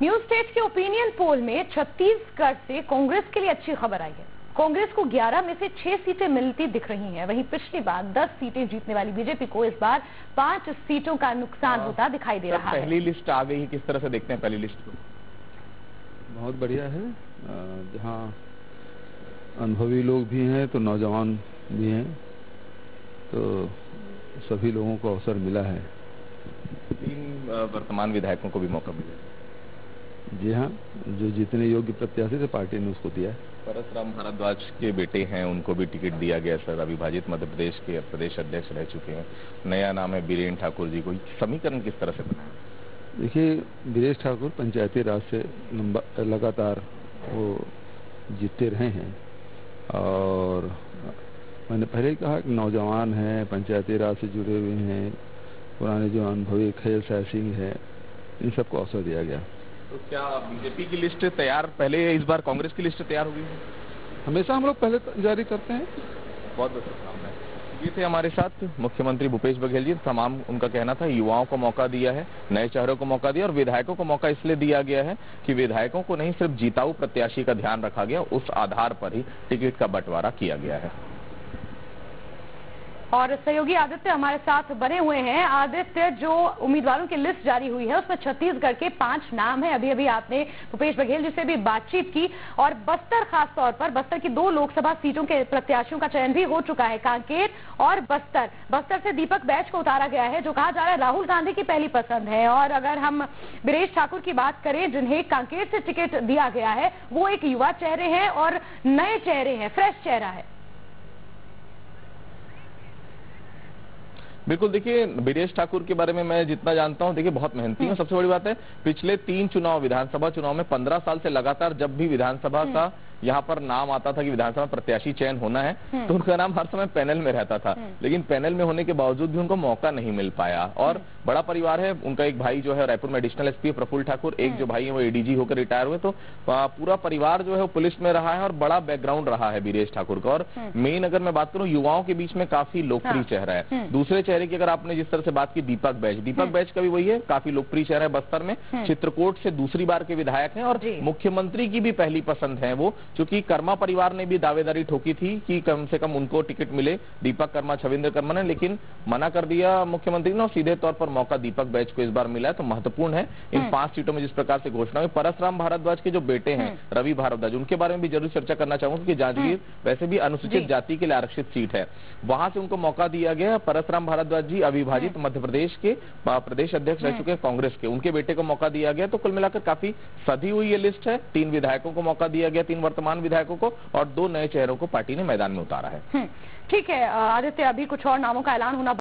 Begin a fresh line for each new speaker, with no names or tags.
News state के opinion poll में छत्तीसगढ़ से कांग्रेस के लिए अच्छी खबर आई है। कांग्रेस को 11 में से 6 सीटें मिलती दिख रही हैं। वहीं पिछली बार 10 सीटें जीतने वाली बीजेपी को इस बार 5 सीटों का नुकसान होता दिखाई दे रहा है।
पहली लिस्ट आ गई, किस तरह से देखते हैं पहली लिस्ट को?
बहुत बढ़िया है। जहां अनुभवी लोग भी हैं तो नौजवान भी हैं, तो सभी लोगों को अवसर मिला है।
3 वर्तमान विधायकों को भी मौका मिला।
जी हाँ, जो जितने योग्य प्रत्याशी थे पार्टी ने उसको दिया है।
परसराम भारद्वाज के बेटे हैं, उनको भी टिकट दिया गया सर। अविभाजित मध्य प्रदेश के प्रदेश अध्यक्ष रह चुके हैं। नया नाम है बीरेन ठाकुर जी को। समीकरण किस तरह से बनाया?
देखिए, बीरेन ठाकुर पंचायती राज से लगातार वो जीतते रहे हैं और मैंने पहले ही कहा कि नौजवान हैं, पंचायती राज से जुड़े हुए हैं, पुराने जो अनुभवी खेल सिंह है, इन सबको अवसर दिया गया।
तो क्या बीजेपी की लिस्ट तैयार, पहले इस बार कांग्रेस की लिस्ट तैयार हो गई है?
हमेशा हम लोग पहले जारी करते हैं।
बहुत बहुत शुभकामनाएं। ये थे हमारे साथ मुख्यमंत्री भूपेश बघेल जी। तमाम उनका कहना था युवाओं को मौका दिया है, नए चेहरों को मौका दिया और विधायकों को मौका इसलिए दिया गया है कि विधायकों को नहीं सिर्फ जीताऊ प्रत्याशी का ध्यान रखा गया, उस आधार पर ही टिकट का बंटवारा किया गया है।
और सहयोगी आदित्य हमारे साथ बने हुए हैं। आदित्य, जो उम्मीदवारों की लिस्ट जारी हुई है उसमें छत्तीसगढ़ के 5 नाम है। अभी अभी आपने भूपेश बघेल जी से भी बातचीत की और बस्तर, खास तौर पर बस्तर की 2 लोकसभा सीटों के प्रत्याशियों का चयन भी हो चुका है, कांकेर और बस्तर। बस्तर से दीपक बैच को उतारा गया है, जो कहा जा रहा है राहुल गांधी की पहली पसंद है। और अगर हम बीरेन ठाकुर की बात करें, जिन्हें कांकेर से टिकट दिया गया है, वो एक युवा चेहरे हैं और नए चेहरे हैं, फ्रेश चेहरा है।
बिल्कुल, देखिए बीरेन ठाकुर के बारे में मैं जितना जानता हूं, देखिए बहुत मेहनती हैं। सबसे बड़ी बात है, पिछले 3 चुनाव, विधानसभा चुनाव में 15 साल से लगातार जब भी विधानसभा का यहाँ पर नाम आता था कि विधानसभा प्रत्याशी चयन होना है, तो उनका नाम हर समय पैनल में रहता था। लेकिन पैनल में होने के बावजूद भी उनको मौका नहीं मिल पाया। और बड़ा परिवार है उनका। एक भाई जो है रायपुर में एडिशनल एसपी प्रफुल्ल ठाकुर, एक जो भाई है वो एडीजी होकर रिटायर हुए। तो पूरा परिवार जो है वो पुलिस में रहा है और बड़ा बैकग्राउंड रहा है बीरेन ठाकुर का। और मेन अगर मैं बात करूं, युवाओं के बीच में काफी लोकप्रिय चेहरा है। दूसरे चेहरे की अगर आपने जिस तरह से बात की, दीपक बैच का भी वही है, काफी लोकप्रिय चेहरा है बस्तर में। चित्रकूट से दूसरी बार के विधायक हैं और मुख्यमंत्री की भी पहली पसंद है वो, चूंकि कर्मा परिवार ने भी दावेदारी ठोकी थी कि कम से कम उनको टिकट मिले, दीपक कर्मा, छविंद्र कर्मा ने, लेकिन मना कर दिया मुख्यमंत्री ने और सीधे तौर पर मौका दीपक बैच को इस बार मिला है। तो महत्वपूर्ण है इन 5 सीटों में जिस प्रकार से घोषणा हुई। परसराम भारद्वाज के जो बेटे हैं रवि भारद्वाज, उनके बारे में भी जरूर चर्चा करना चाहूंगा, क्योंकि जांजगीर वैसे भी अनुसूचित जाति के लिए आरक्षित सीट है, वहां से उनको मौका दिया गया। परसराम भारद्वाज जी अविभाजित मध्य प्रदेश के प्रदेश अध्यक्ष रह चुके हैं कांग्रेस के, उनके बेटे को मौका दिया गया। तो कुल मिलाकर काफी सधी हुई ये लिस्ट है। 3 विधायकों को मौका दिया गया, 3 वर्तमान विधायकों को, और 2 नए चेहरों को पार्टी ने मैदान में उतारा है।
ठीक है आदित्य, अभी कुछ और नामों का ऐलान होना